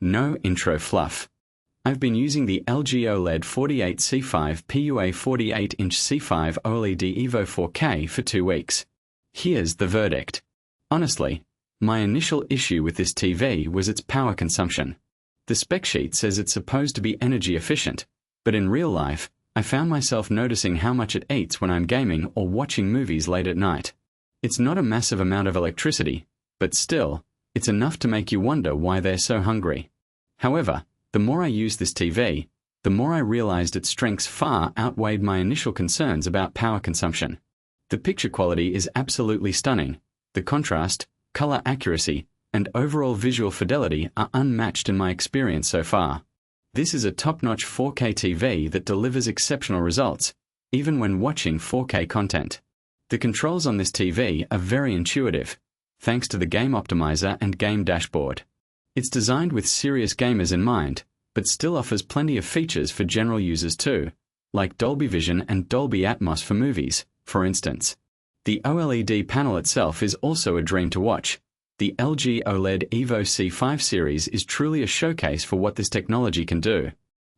No intro fluff. I've been using the LG OLED48C5PUA 48-inch C5 OLED Evo 4K for 2 weeks. Here's the verdict. Honestly, my initial issue with this TV was its power consumption. The spec sheet says it's supposed to be energy efficient, but in real life, I found myself noticing how much it eats when I'm gaming or watching movies late at night. It's not a massive amount of electricity, but still, it's enough to make you wonder why they're so hungry. However, the more I used this TV, the more I realized its strengths far outweighed my initial concerns about power consumption. The picture quality is absolutely stunning. The contrast, color accuracy, and overall visual fidelity are unmatched in my experience so far. This is a top-notch 4K TV that delivers exceptional results, even when watching 4K content. The controls on this TV are very intuitive, thanks to the game optimizer and game dashboard. It's designed with serious gamers in mind, but still offers plenty of features for general users too, like Dolby Vision and Dolby Atmos for movies, for instance. The OLED panel itself is also a dream to watch. The LG OLED Evo C5 series is truly a showcase for what this technology can do.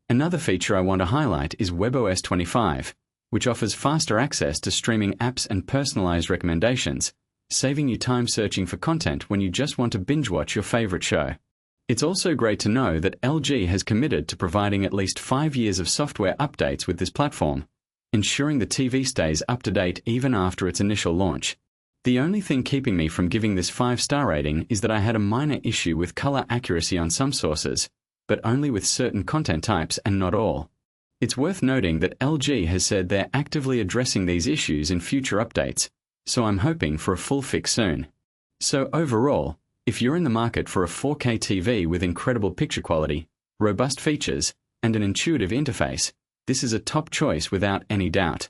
Another feature I want to highlight is WebOS 25, which offers faster access to streaming apps and personalized recommendations, saving you time searching for content when you just want to binge watch your favorite show. It's also great to know that LG has committed to providing at least 5 years of software updates with this platform, ensuring the TV stays up to date even after its initial launch. The only thing keeping me from giving this 5-star rating is that I had a minor issue with color accuracy on some sources, but only with certain content types and not all. It's worth noting that LG has said they're actively addressing these issues in future updates, so I'm hoping for a full fix soon. So overall, if you're in the market for a 4K TV with incredible picture quality, robust features, and an intuitive interface, this is a top choice without any doubt.